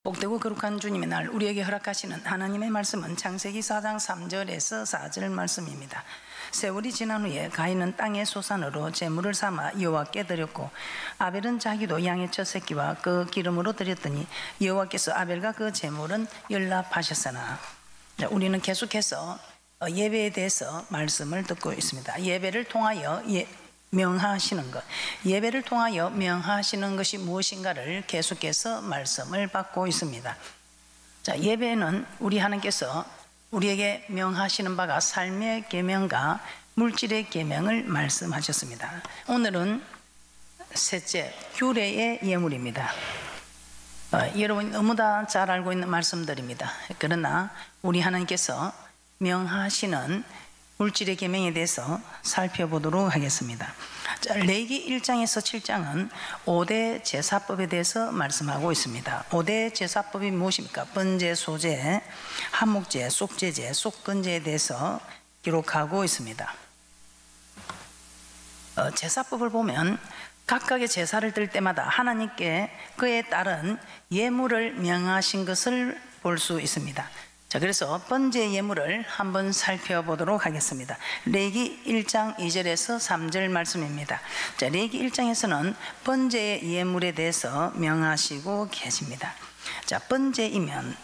복되고 거룩한 주님의 날 우리에게 허락하시는 하나님의 말씀은 창세기 4장 3절에서 4절 말씀입니다. 세월이 지난 후에 가인은 땅의 소산으로 제물을 삼아 여호와께 드렸고 아벨은 자기도 양의 첫 새끼와 그 기름으로 드렸더니 여호와께서 아벨과 그 제물은 연락하셨으나, 우리는 계속해서 예배에 대해서 말씀을 듣고 있습니다. 예배를 통하여 명하시는 것, 예배를 통하여 명하시는 것이 무엇인가를 계속해서 말씀을 받고 있습니다. 자, 예배는 우리 하나님께서 우리에게 명하시는 바가 삶의 계명과 물질의 계명을 말씀하셨습니다. 오늘은 셋째, 규례의 예물입니다. 여러분이 너무 다 잘 알고 있는 말씀들입니다. 그러나 우리 하나님께서 명하시는 물질의 계명에 대해서 살펴보도록 하겠습니다. 자, 레위기 1장에서 7장은 5대 제사법에 대해서 말씀하고 있습니다. 5대 제사법이 무엇입니까? 번제, 소제, 한목제, 속제제, 속건제에 대해서 기록하고 있습니다. 제사법을 보면 각각의 제사를 드릴 때마다 하나님께 그에 따른 예물을 명하신 것을 볼 수 있습니다. 자, 그래서 번제 예물을 한번 살펴보도록 하겠습니다. 레위기 1장 2절에서 3절 말씀입니다. 자, 레위기 1장에서는 번제 예물에 대해서 명하시고 계십니다. 자, 번제이면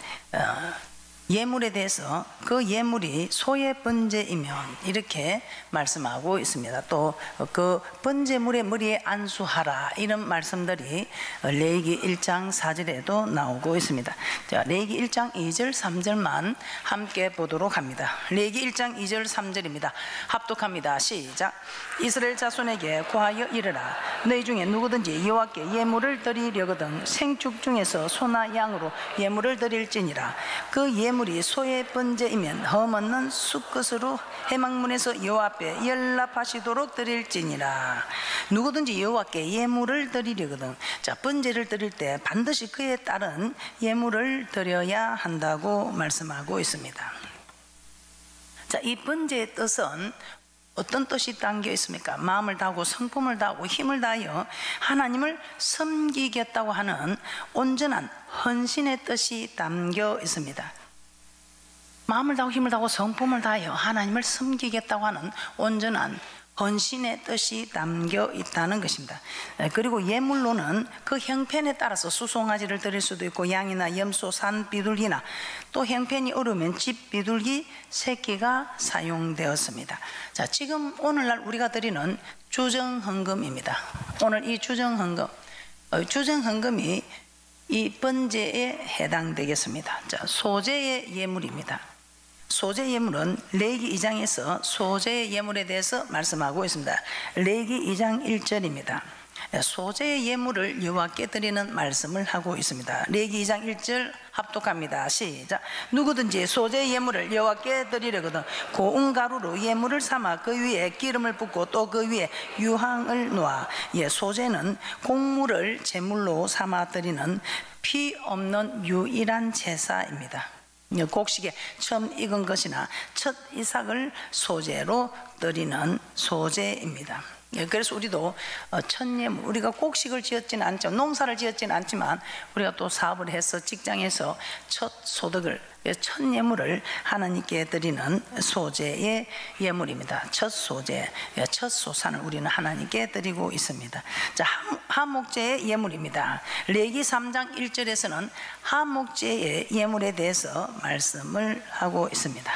예물에 대해서 그 예물이 소의 번제이면 이렇게 말씀하고 있습니다. 또 그 번제물의 머리에 안수하라, 이런 말씀들이 레위기 1장 4절에도 나오고 있습니다. 자, 레위기 1장 2절 3절만 함께 보도록 합니다. 레위기 1장 2절 3절입니다. 합독합니다. 시작. 이스라엘 자손에게 고하여 이르라. 너희 중에 누구든지 여호와께 예물을 드리려거든 생축 중에서 소나 양으로 예물을 드릴지니라. 그 예물이 소의 번제이면 흠없는 숫것으로 회막문에서 여호와 앞에 연락하시도록 드릴지니라. 누구든지 여호와께 예물을 드리려거든, 자, 번제를 드릴 때 반드시 그에 따른 예물을 드려야 한다고 말씀하고 있습니다. 자, 이 번제의 뜻은 어떤 뜻이 담겨 있습니까? 마음을 다하고 성품을 다하고 힘을 다하여 하나님을 섬기겠다고 하는 온전한 헌신의 뜻이 담겨 있습니다. 마음을 다하고 힘을 다하고 성품을 다하여 하나님을 섬기겠다고 하는 온전한 헌신의 뜻이 담겨 있다는 것입니다. 그리고 예물로는 그 형편에 따라서 수송아지를 드릴 수도 있고 양이나 염소, 산 비둘기나 또 형편이 어려우면 집 비둘기 새끼가 사용되었습니다. 자, 지금 오늘날 우리가 드리는 주정헌금입니다. 오늘 이 주정헌금이 이 번제에 해당되겠습니다. 자, 소제의 예물입니다. 소제 예물은 레위기 2장에서 소제 예물에 대해서 말씀하고 있습니다. 레위기 2장 1절입니다. 소제 예물을 여호와께 드리는 말씀을 하고 있습니다. 레위기 2장 1절 합독합니다. 시작. 누구든지 소제 예물을 여호와께 드리려거든 고운 가루로 예물을 삼아 그 위에 기름을 붓고 또 그 위에 유향을 놓아. 예, 소제는 곡물을 제물로 삼아 드리는 피 없는 유일한 제사입니다. 곡식에 처음 익은 것이나 첫 이삭을 소제로 드리는 소제입니다. 그래서 우리도 첫 예물, 우리가 곡식을 지었지는 않죠. 농사를 지었지는 않지만 우리가 또 사업을 해서 직장에서 첫 소득을, 첫 예물을 하나님께 드리는 소제의 예물입니다. 첫 소제, 첫 소산을 우리는 하나님께 드리고 있습니다. 자, 하목제의 예물입니다. 레위기 3장 1절에서는 하목제의 예물에 대해서 말씀을 하고 있습니다.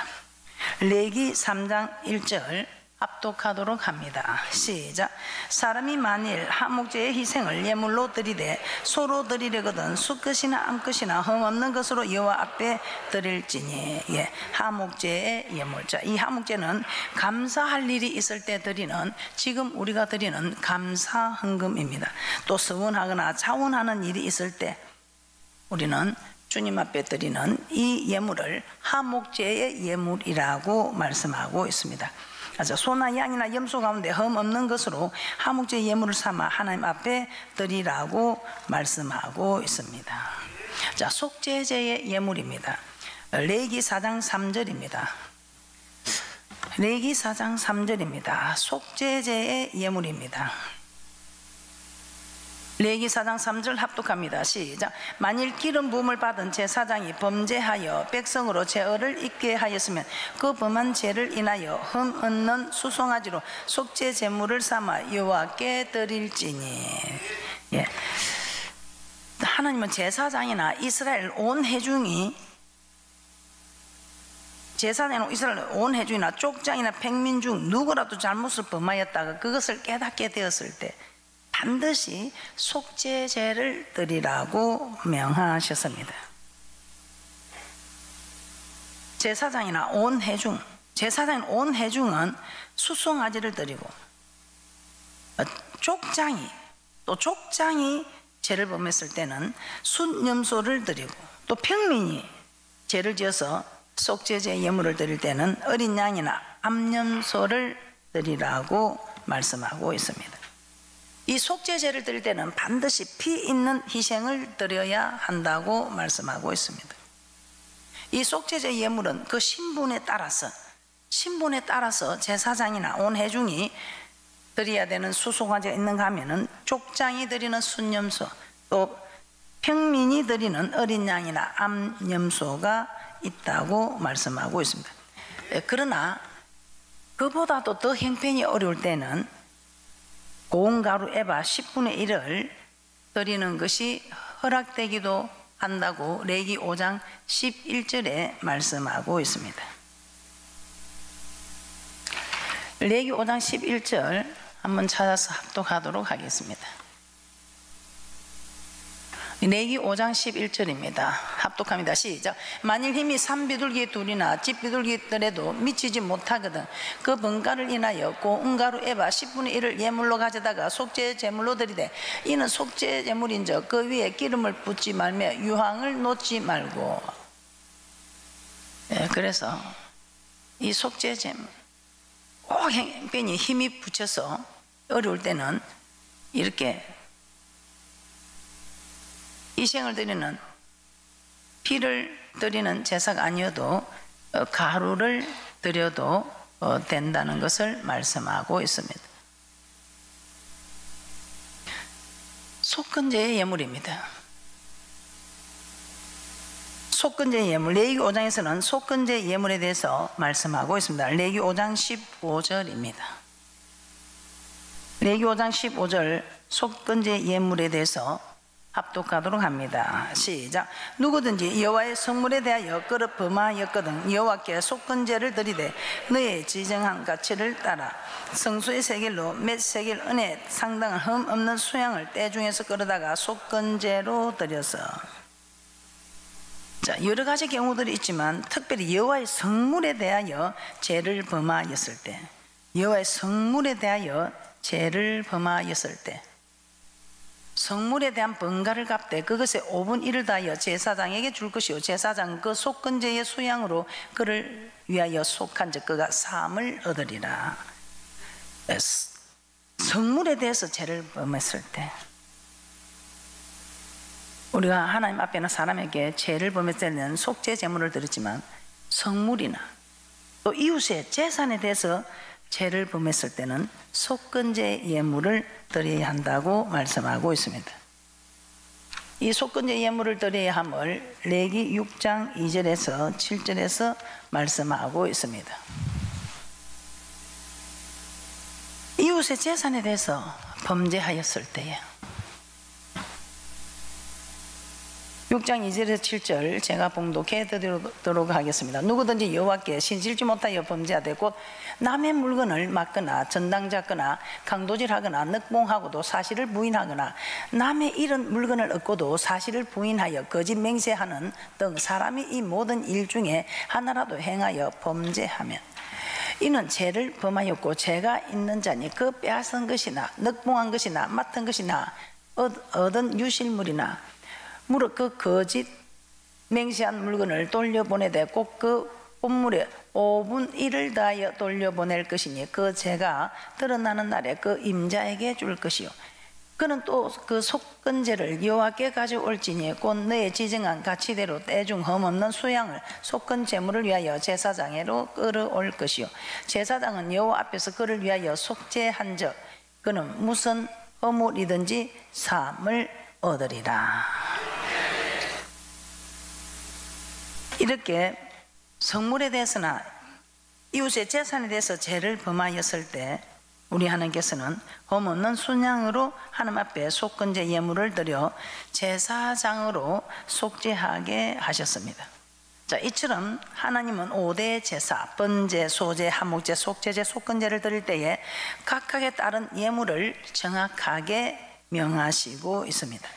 레위기 3장 1절 합독하도록 합니다. 시작. 사람이 만일 하목제의 희생을 예물로 드리되 소로 드리려거든 숫것이나 암것이나 흠없는 것으로 여호와 앞에 드릴지니. 예, 하목제의 예물. 자, 이 하목제는 감사할 일이 있을 때 드리는, 지금 우리가 드리는 감사 헌금입니다. 또 서원하거나 자원하는 일이 있을 때 우리는 주님 앞에 드리는 이 예물을 하목제의 예물이라고 말씀하고 있습니다. 소나 양이나 염소 가운데 흠 없는 것으로 하목제 예물을 삼아 하나님 앞에 드리라고 말씀하고 있습니다. 자, 속제제의 예물입니다. 레위기 4장 3절입니다. 레위기 4장 3절입니다. 속제제의 예물입니다. 레위기 4장 3절 합독합니다. 시작. 만일 기름 부음을 받은 제사장이 범죄하여 백성으로 죄를 잊게 하였으면 그 범한 죄를 인하여 흠 없는 수송아지로 속죄 제물을 삼아 여호와께 드릴지니. 예. 하나님은 제사장이나 이스라엘 온 회중이 제사장이나 이스라엘 온 회중이나 족장이나 백민 중 누구라도 잘못을 범하였다가 그것을 깨닫게 되었을 때 반드시 속죄제를 드리라고 명하셨습니다. 제사장이나 온 회중, 제사장인 온 회중은 수송아지를 드리고 족장이 죄를 범했을 때는 순염소를 드리고 또 평민이 죄를 지어서 속죄제 예물을 드릴 때는 어린 양이나 암염소를 드리라고 말씀하고 있습니다. 이 속죄제를 드릴 때는 반드시 피 있는 희생을 드려야 한다고 말씀하고 있습니다. 이 속죄제 예물은 그 신분에 따라서 제사장이나 온 회중이 드려야 되는 수송아지가 있는가 하면은 족장이 드리는 순염소, 또 평민이 드리는 어린 양이나 암염소가 있다고 말씀하고 있습니다. 그러나 그보다도 더 형편이 어려울 때는 고운 가루 에바 10분의 1을 드리는 것이 허락되기도 한다고 레위기 5장 11절에 말씀하고 있습니다. 레위기 5장 11절 한번 찾아서 합독하도록 하겠습니다. 레위기 5장 11절입니다. 합독합니다. 시작. 만일 힘이 산비둘기 둘이나 집비둘기들에도 미치지 못하거든 그 번가를 인하여 고운 가루 에바 10분의 1을 예물로 가져다가 속죄 제물로 드리되 이는 속죄 제물인즉 그 위에 기름을 붓지 말며 유황을 놓지 말고. 그래서 이 속죄 제물 꼭 형편이 힘이 붙여서 어려울 때는 이렇게 희생을 드리는 피를 드리는 제사가 아니어도 가루를 드려도 된다는 것을 말씀하고 있습니다. 속건제의 예물입니다. 속건제 예물, 레위기 5장에서는 속건제 예물에 대해서 말씀하고 있습니다. 레위기 5장 15절입니다. 레위기 5장 15절 속건제 예물에 대해서 합독하도록 합니다. 시작. 누구든지 여호와의 성물에 대하여 그릇 범하였거든 여호와께 속건제를 드리되 너의 지정한 가치를 따라 성소의 세겔로 몇 세겔 은에 상당한 흠 없는 수양을 때 중에서 끌어다가 속건제로 드려서. 자, 여러 가지 경우들이 있지만 특별히 여호와의 성물에 대하여 죄를 범하였을 때, 여호와의 성물에 대하여 죄를 범하였을 때 성물에 대한 번가를 갚되 그것의 5분 1을 다하여 제사장에게 줄 것이요 제사장 그 속건제의 수양으로 그를 위하여 속한 즉 그가 사함을 얻으리라. 성물에 대해서 죄를 범했을 때 우리가 하나님 앞에는 사람에게 죄를 범했을 때는 속죄 제물을 드렸지만 성물이나 또 이웃의 재산에 대해서 죄를 범했을 때는 속건제 예물을 드려야 한다고 말씀하고 있습니다. 이 속건제 예물을 드려야 함을 레위기 6장 2절에서 7절에서 말씀하고 있습니다. 이웃의 재산에 대해서 범죄하였을 때에 6장 2절에서 7절 제가 봉독해 드리도록 하겠습니다. 누구든지 여호와께 신실지 못하여 범죄하되 곧 남의 물건을 막거나 전당잡거나 강도질하거나 늑봉하고도 사실을 부인하거나 남의 잃은 물건을 얻고도 사실을 부인하여 거짓 맹세하는 등 사람이 이 모든 일 중에 하나라도 행하여 범죄하면 이는 죄를 범하였고 죄가 있는 자니 그 빼앗은 것이나 늑봉한 것이나 맡은 것이나 얻은 유실물이나 무릇 그 거짓 맹세한 물건을 돌려보내되 꼭 그 본물에 5분 1을 다하여 돌려보낼 것이니 그 죄가 드러나는 날에 그 임자에게 줄 것이요 그는 또 그 속건제를 여호와께 가져올지니 곧 너의 지정한 가치대로 때중 흠없는 수양을 속건 제물을 위하여 제사장으로 끌어올 것이요 제사장은 여호와 앞에서 그를 위하여 속죄한즉 그는 무슨 허물이든지 사함을 얻으리라. 이렇게 성물에 대해서나 이웃의 재산에 대해서 죄를 범하였을 때 우리 하나님께서는 흠없는 순양으로 하나님 앞에 속건제 예물을 드려 제사장으로 속죄하게 하셨습니다. 자, 이처럼 하나님은 5대 제사, 번제, 소제, 한목제, 속죄제, 속건제를 드릴 때에 각각에 따른 예물을 정확하게 명하시고 있습니다.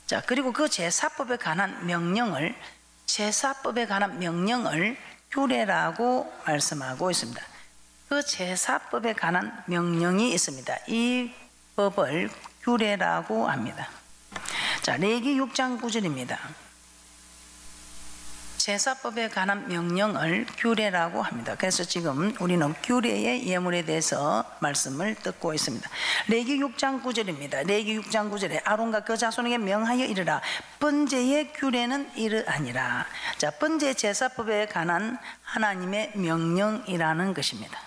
자, 그리고 그 제사법에 관한 명령을 규례라고 말씀하고 있습니다. 그 제사법에 관한 명령이 있습니다. 이 법을 규례라고 합니다. 자, 레위기 6장 9절입니다. 제사법에 관한 명령을 규례라고 합니다. 그래서 지금 우리는 규례의 예물에 대해서 말씀을 듣고 있습니다. 레위기 6장 9절입니다. 레위기 6장 9절에 아론과 그 자손에게 명하여 이르라. 번제의 규례는 이러하니라. 자, 번제 제사법에 관한 하나님의 명령이라는 것입니다.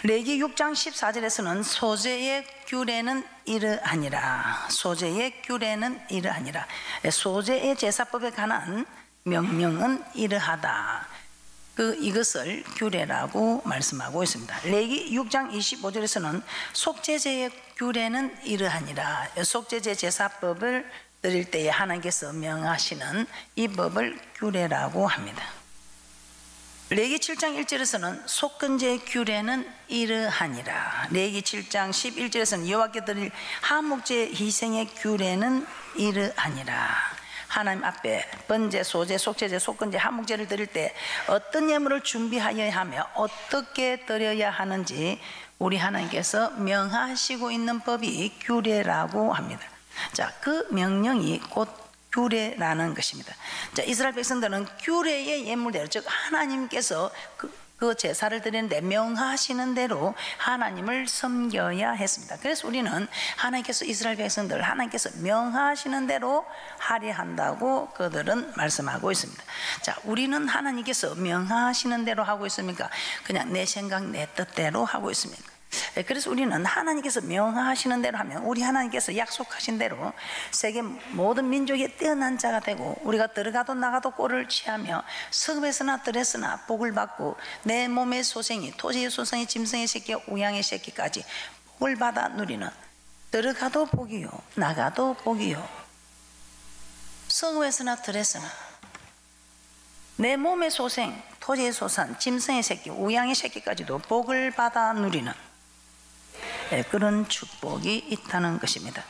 레위기 6장 14절에서는 소제의 규례는 이러하니라. 소제의 규례는 이러하니라. 소제의 제사법에 관한 명령은 이러하다. 이것을 규례라고 말씀하고 있습니다. 레위기 6장 25절에서는 속죄제의 규례는 이러하니라. 속죄제 제사법을 드릴 때에 하나님께서 명하시는 이 법을 규례라고 합니다. 레위기 7장 1절에서는 속건제의 규례는 이러하니라. 레위기 7장 11절에서는 여호와께 드릴 한목제 희생의 규례는 이러하니라. 하나님 앞에 번제, 소제, 속죄제, 속건제, 한목제를 드릴 때 어떤 예물을 준비하여야 하며 어떻게 드려야 하는지 우리 하나님께서 명하시고 있는 법이 규례라고 합니다. 자, 그 명령이 곧 규례라는 것입니다. 자, 이스라엘 백성들은 규례의 예물대로, 즉 하나님께서 그 제사를 드리는데 명하시는 대로 하나님을 섬겨야 했습니다. 그래서 우리는 하나님께서 이스라엘 백성들 하나님께서 명하시는 대로 하려 한다고 그들은 말씀하고 있습니다. 자, 우리는 하나님께서 명하시는 대로 하고 있습니까? 그냥 내 생각 내 뜻대로 하고 있습니까? 그래서 우리는 하나님께서 명하시는 대로 하면 우리 하나님께서 약속하신 대로 세계 모든 민족이 뛰어난 자가 되고 우리가 들어가도 나가도 꼴을 취하며 성읍에서나 들에서나 복을 받고 내 몸의 소생이 토지의 소생이 짐승의 새끼 우양의 새끼까지 복을 받아 누리는, 들어가도 복이요 나가도 복이요 성읍에서나 들에서나 내 몸의 소생 토지의 소산 짐승의 새끼 우양의 새끼까지도 복을 받아 누리는 그런 축복이 있다는 것입니다.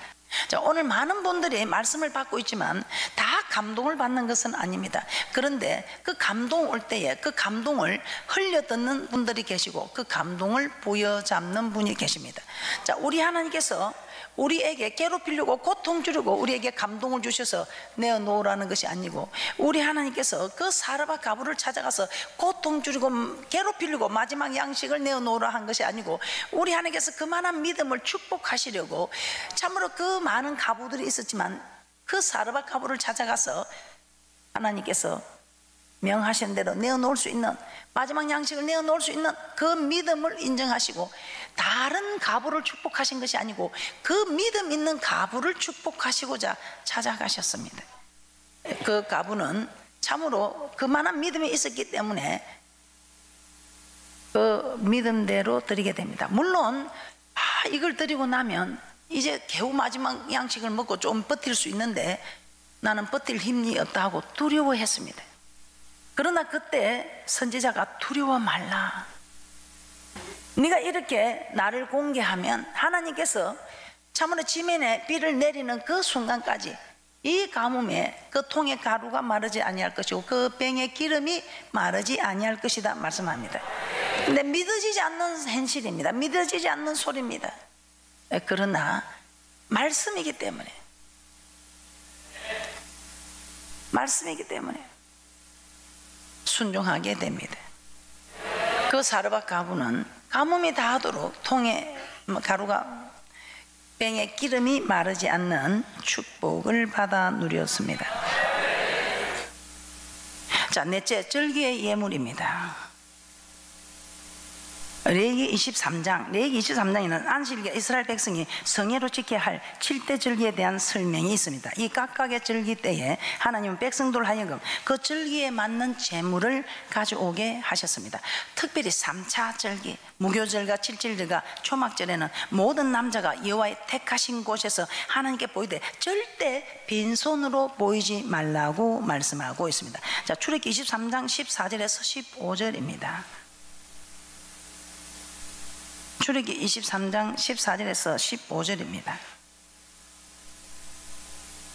자, 오늘 많은 분들이 말씀을 받고 있지만 다 감동을 받는 것은 아닙니다. 그런데 그 감동 올 때에 그 감동을 흘려듣는 분들이 계시고 그 감동을 부여잡는 분이 계십니다. 자, 우리 하나님께서 우리에게 괴롭히려고 고통 주려고 우리에게 감동을 주셔서 내어놓으라는 것이 아니고, 우리 하나님께서 그 사르밧 가부를 찾아가서 고통 주려고 괴롭히려고 마지막 양식을 내어놓으라 한 것이 아니고, 우리 하나님께서 그만한 믿음을 축복하시려고 참으로 그 많은 가부들이 있었지만 그 사르밧 가부를 찾아가서 하나님께서 명하신 대로 내어놓을 수 있는, 마지막 양식을 내어놓을 수 있는 그 믿음을 인정하시고 다른 가부를 축복하신 것이 아니고 그 믿음 있는 가부를 축복하시고자 찾아가셨습니다. 그 가부는 참으로 그만한 믿음이 있었기 때문에 그 믿음대로 드리게 됩니다. 물론 이걸 드리고 나면 이제 겨우 마지막 양식을 먹고 좀 버틸 수 있는데 나는 버틸 힘이 없다 하고 두려워했습니다. 그러나 그때 선지자가 두려워 말라, 네가 이렇게 나를 공개하면 하나님께서 참으로 지면에 비를 내리는 그 순간까지 이 가뭄에 그 통의 가루가 마르지 아니할 것이고 그 병의 기름이 마르지 아니할 것이다 말씀합니다. 근데 믿어지지 않는 현실입니다. 믿어지지 않는 소리입니다. 그러나 말씀이기 때문에 순종하게 됩니다. 그 사르밧 가부는 가뭄이 다하도록 통에 가루가 병의 기름이 마르지 않는 축복을 받아 누렸습니다. 자, 넷째, 절기의 예물입니다. 레위기 23장에는 안식일에 이스라엘 백성이 성회로 지켜야 할 7대 절기에 대한 설명이 있습니다. 이 각각의 절기 때에 하나님은 백성들 하여금 그 절기에 맞는 제물을 가져오게 하셨습니다. 특별히 3차 절기, 무교절과 칠칠절과 초막절에는 모든 남자가 여호와의 택하신 곳에서 하나님께 보이되 절대 빈손으로 보이지 말라고 말씀하고 있습니다. 자, 출애굽기 23장 14절에서 15절입니다. 출애굽기 23장 14절에서 15절입니다.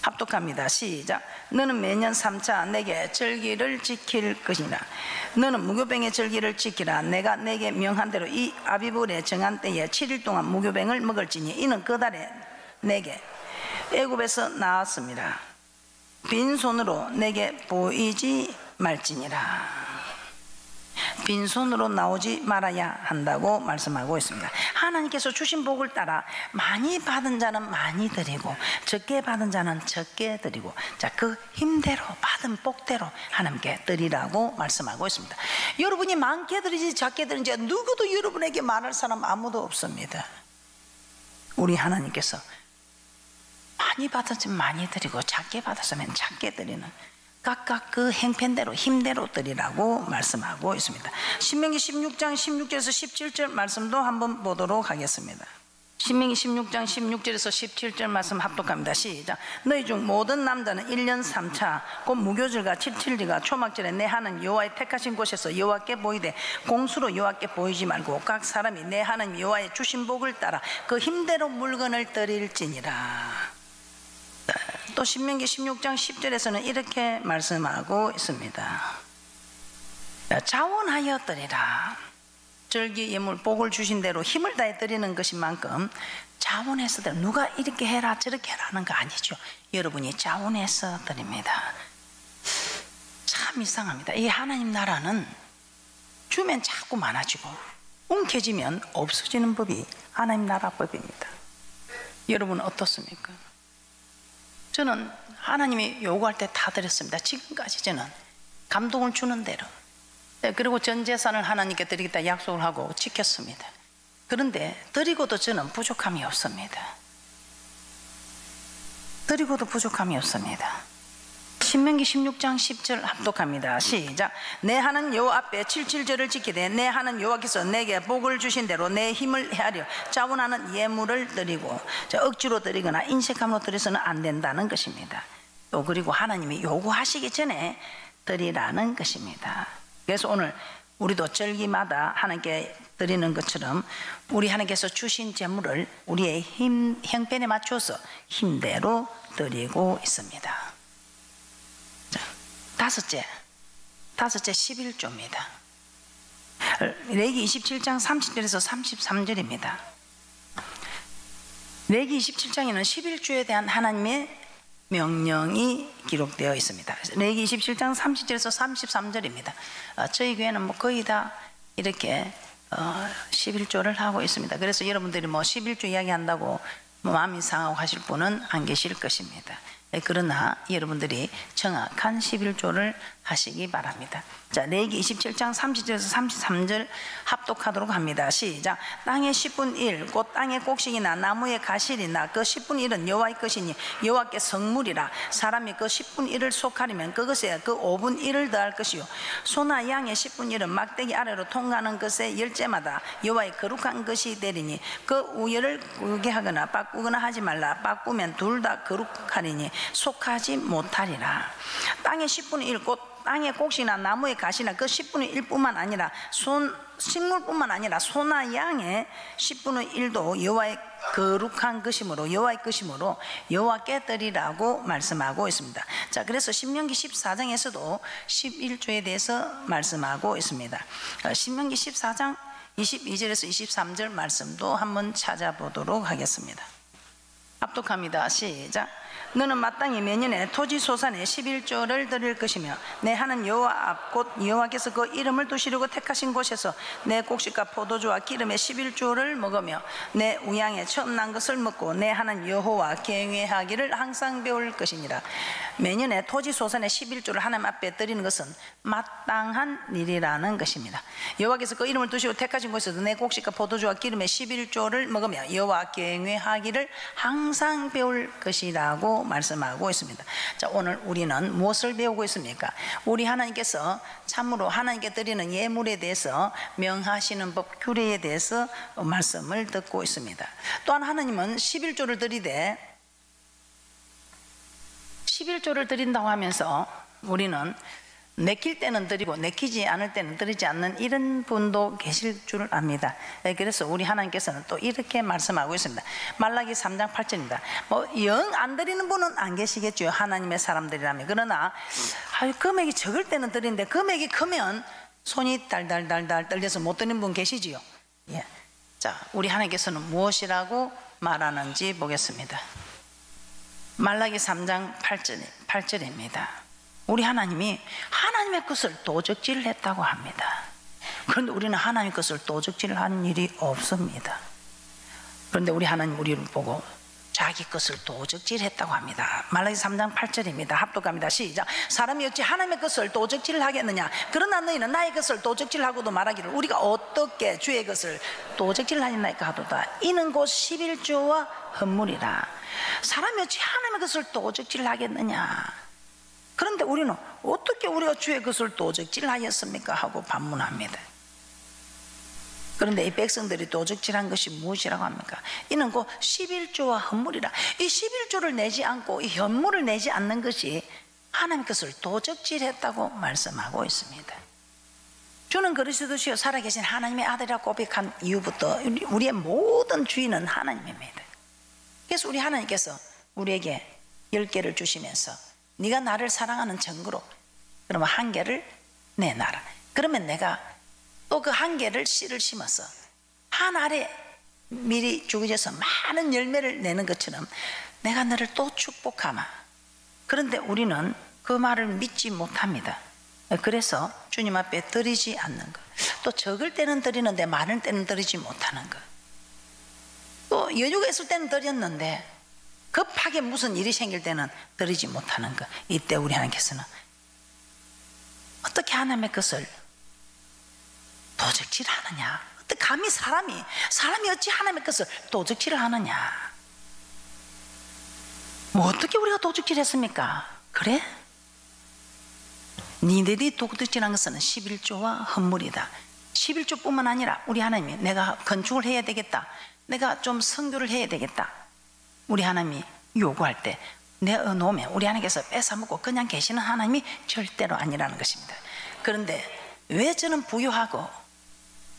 합독합니다. 시작. 너는 매년 3차 내게 절기를 지킬 것이나 너는 무교병의 절기를 지키라. 내가 내게 명한 대로 이 아비불에 정한 때에 7일 동안 무교병을 먹을지니 이는 그 달에 내게 애굽에서 나왔습니다. 빈손으로 내게 보이지 말지니라. 빈손으로 나오지 말아야 한다고 말씀하고 있습니다. 하나님께서 주신 복을 따라 많이 받은 자는 많이 드리고 적게 받은 자는 적게 드리고, 자, 그 힘대로 받은 복대로 하나님께 드리라고 말씀하고 있습니다. 여러분이 많게 드리지 작게 드리지 누구도 여러분에게 말할 사람 아무도 없습니다. 우리 하나님께서 많이 받았으면 많이 드리고 작게 받았으면 작게 드리는 각각 그 행편대로 힘대로 드리라고 말씀하고 있습니다. 신명기 16장 16절에서 17절 말씀도 한번 보도록 하겠습니다. 신명기 16장 16절에서 17절 말씀 합독합니다. 시작. 너희 중 모든 남자는 1년 3차 곧 무교절과 칠칠절과 초막절에 내 하나님 여호와의 택하신 곳에서 여호와께 보이되 공수로 여호와께 보이지 말고 각 사람이 내 하나님 여호와의 주신 복을 따라 그 힘대로 물건을 드릴지니라. 또 신명기 16장 10절에서는 이렇게 말씀하고 있습니다. 자원하여 드리라. 절기 예물 복을 주신 대로 힘을 다해 드리는 것인 만큼 자원해서 드려. 누가 이렇게 해라 저렇게 해라는 거 아니죠. 여러분이 자원해서 드립니다. 참 이상합니다. 이 하나님 나라는 주면 자꾸 많아지고 움켜쥐면 없어지는 법이 하나님 나라 법입니다. 여러분 어떻습니까? 저는 하나님이 요구할 때 다 드렸습니다. 지금까지 저는 감동을 주는 대로, 그리고 전 재산을 하나님께 드리겠다 약속을 하고 지켰습니다. 그런데 드리고도 저는 부족함이 없습니다. 드리고도 부족함이 없습니다. 신명기 16장 10절 합독합니다. 시작. 내 하나님 여호와 앞에 칠칠절을 지키되 내 하나님 여호와께서 내게 복을 주신 대로 내 힘을 헤아려 자원하는 예물을 드리고, 억지로 드리거나 인색함으로 드려서는 안 된다는 것입니다. 또 그리고 하나님이 요구하시기 전에 드리라는 것입니다. 그래서 오늘 우리도 절기마다 하나님께 드리는 것처럼 우리 하나님께서 주신 재물을 우리의 형편에 맞춰서 힘대로 드리고 있습니다. 다섯째 11조입니다. 레위기 27장 30절에서 33절입니다. 레위기 27장에는 11조에 대한 하나님의 명령이 기록되어 있습니다. 레위기 27장 30절에서 33절입니다. 저희 교회는 뭐 거의 다 이렇게 11조를 하고 있습니다. 그래서 여러분들이 뭐 11조 이야기한다고 마음이 상하고 하실 분은 안 계실 것입니다. 그러나 여러분들이 정확한 11조를 하시기 바랍니다. 자, 레위기 27장 30절에서 33절 합독하도록 합니다. 시작. 땅의 10분 1 곧 땅의 곡식이나 나무의 가실이나 그 10분 1은 여호와의 것이니 여호와께 성물이라. 사람이 그 10분 1을 속하려면 그것에 그 5분 1을 더할 것이요 소나 양의 10분 1은 막대기 아래로 통과하는 것의 열째마다 여호와의 거룩한 것이 되리니 그 우열을 꾸게 하거나 바꾸거나 하지 말라. 바꾸면 둘 다 거룩하리니 속하지 못하리라. 땅의 10분의 1 곧 땅의 곡식이나 나무의 가시나 그 10분의 1뿐만 아니라 식물뿐만 아니라 소나 양의 10분의 1도 여호와의 거룩한 것이므로 여호와의 것이므로 여호와께 드리라고 말씀하고 있습니다. 자, 그래서 신명기 14장에서도 11조에 대해서 말씀하고 있습니다. 신명기 14장 22절에서 23절 말씀도 한번 찾아보도록 하겠습니다. 합독합니다. 시작. 너는 마땅히 매년에 토지 소산의 11조를 드릴 것이며 내 하나님 여호와 앞 곧 여호와께서 그 이름을 두시려고 택하신 곳에서 내 곡식과 포도주와 기름의 11조를 먹으며 내 우양에 처음 난 것을 먹고 내 하나님 여호와 경외하기를 항상 배울 것이니라. 매년에 토지 소산의 11조를 하나님 앞에 드리는 것은 마땅한 일이라는 것입니다. 여호와께서 그 이름을 두시고 택하신 곳에서 내 곡식과 포도주와 기름의 11조를 먹으며 여호와 경외하기를 항상 배울 것이라고 말씀하고 있습니다. 자, 오늘 우리는 무엇을 배우고 있습니까? 우리 하나님께서 참으로 하나님께 드리는 예물에 대해서 명하시는 법, 규례에 대해서 말씀을 듣고 있습니다. 또한 하나님은 11조를 드리되 11조를 드린다고 하면서 우리는 내킬 때는 드리고 내키지 않을 때는 드리지 않는 이런 분도 계실 줄 압니다. 그래서 우리 하나님께서는 또 이렇게 말씀하고 있습니다. 말라기 3장 8절입니다. 영 안 드리는 분은 안 계시겠죠, 하나님의 사람들이라면. 그러나 금액이 적을 때는 드리는데 금액이 크면 손이 달달달달 떨려서 못 드리는 분 계시지요. 예. 자, 우리 하나님께서는 무엇이라고 말하는지 보겠습니다. 말라기 3장 8절입니다. 우리 하나님이 하나님의 것을 도적질을 했다고 합니다. 그런데 우리는 하나님의 것을 도적질을 하는 일이 없습니다. 그런데 우리 하나님 우리를 보고 자기 것을 도적질 했다고 합니다. 말라기 3장 8절입니다. 합독합니다. 시작. 사람이 어찌 하나님의 것을 도적질을 하겠느냐. 그러나 너희는 나의 것을 도적질하고도 말하기를 우리가 어떻게 주의 것을 도적질을 하였나이까 하도다. 이는 곧 11조와 헌물이라. 사람이 어찌 하나님의 것을 도적질을 하겠느냐. 그런데 우리는 어떻게 우리가 주의 것을 도적질하였습니까? 하고 반문합니다. 그런데 이 백성들이 도적질한 것이 무엇이라고 합니까? 이는 곧 11조와 헌물이라. 이 11조를 내지 않고 이 헌물을 내지 않는 것이 하나님 것을 도적질했다고 말씀하고 있습니다. 주는 그리스도시요 살아계신 하나님의 아들이라고 고백한 이후부터 우리의 모든 주인은 하나님입니다. 그래서 우리 하나님께서 우리에게 10개를 주시면서 네가 나를 사랑하는 증거로 그러면 1개를 내놔라. 그러면 내가 또 그 1개를 씨를 심어서 한 알에 미리 죽어져서 많은 열매를 내는 것처럼 내가 너를 또 축복하마. 그런데 우리는 그 말을 믿지 못합니다. 그래서 주님 앞에 드리지 않는 것, 또 적을 때는 드리는데 많을 때는 드리지 못하는 것, 또 여유가 있을 때는 드렸는데 급하게 무슨 일이 생길 때는 드리지 못하는 것. 이때 우리 하나님께서는 어떻게 하나님의 것을 도적질을 하느냐. 어떻게 감히 사람이 어찌 하나님의 것을 도적질을 하느냐. 뭐 어떻게 우리가 도적질했습니까? 그래? 니들이 도둑질한 것은 11조와 헌물이다. 11조뿐만 아니라 우리 하나님이 내가 건축을 해야 되겠다, 내가 좀 선교를 해야 되겠다, 우리 하나님이 요구할 때 내어놓으면 우리 하나님께서 뺏어먹고 그냥 계시는 하나님이 절대로 아니라는 것입니다. 그런데 왜 저는 부유하고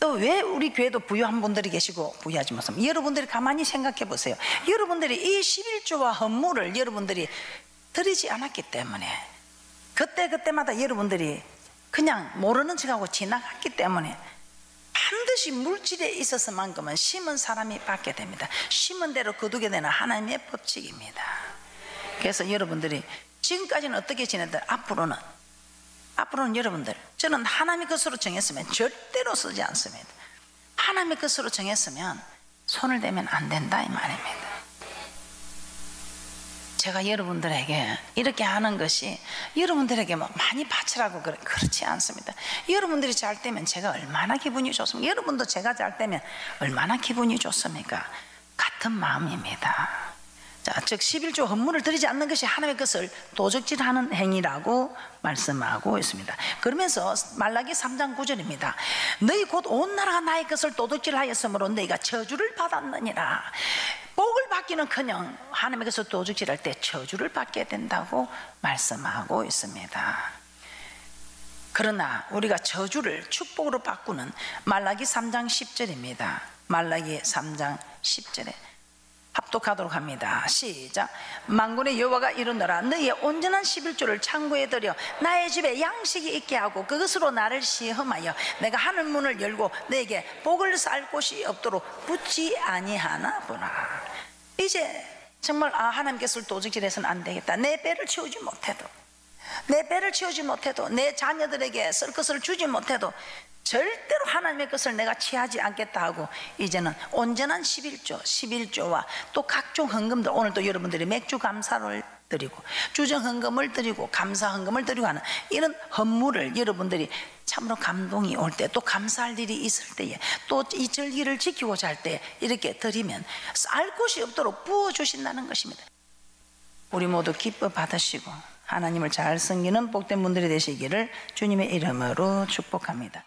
또 왜 우리 교회도 부유한 분들이 계시고 부유하지 못합니까? 여러분들이 가만히 생각해 보세요. 여러분들이 이 11조와 헌물을 여러분들이 드리지 않았기 때문에 그때마다 여러분들이 그냥 모르는 척하고 지나갔기 때문에 반드시 물질에 있어서만큼은 심은 사람이 받게 됩니다. 심은 대로 거두게 되는 하나님의 법칙입니다. 그래서 여러분들이 지금까지는 어떻게 지내든 앞으로는 여러분들, 저는 하나님의 것으로 정했으면 절대로 쓰지 않습니다. 하나님의 것으로 정했으면 손을 대면 안 된다 이 말입니다. 제가 여러분들에게 이렇게 하는 것이 여러분들에게 많이 바치라고 그렇지 않습니다. 여러분들이 잘 되면 제가 얼마나 기분이 좋습니까? 여러분도 제가 잘 되면 얼마나 기분이 좋습니까? 같은 마음입니다. 자, 즉 11조 헌물을 드리지 않는 것이 하나님의 것을 도적질하는 행위라고 말씀하고 있습니다. 그러면서 말라기 3장 9절입니다. 너희 곧 온 나라가 나의 것을 도적질하였으므로 너희가 저주를 받았느니라. 복을 받기는커녕 하나님의 것을 도적질할 때 저주를 받게 된다고 말씀하고 있습니다. 그러나 우리가 저주를 축복으로 바꾸는 말라기 3장 10절입니다. 말라기 3장 10절에 합독하도록 합니다. 시작. 만군의 여호와가 이르노라. 너희의 온전한 11조를 창고에 들여 나의 집에 양식이 있게 하고 그것으로 나를 시험하여 내가 하늘 문을 열고 너에게 복을 쌀 곳이 없도록 붙지 아니하나 보라. 이제 정말 하나님께서 도적질해서는 안 되겠다. 내 배를 채우지 못해도, 내 배를 채우지 못해도, 내 자녀들에게 쓸 것을 주지 못해도 절대로 하나님의 것을 내가 취하지 않겠다 하고 이제는 온전한 11조와 또 각종 헌금들, 오늘 또 여러분들이 맥주 감사를 드리고 주정 헌금을 드리고 감사 헌금을 드리고 하는 이런 헌물을 여러분들이 참으로 감동이 올 때, 또 감사할 일이 있을 때에, 또 이 절기를 지키고자 할 때 이렇게 드리면 쌀 곳이 없도록 부어주신다는 것입니다. 우리 모두 기뻐 받으시고 하나님을 잘 섬기는 복된 분들이 되시기를 주님의 이름으로 축복합니다.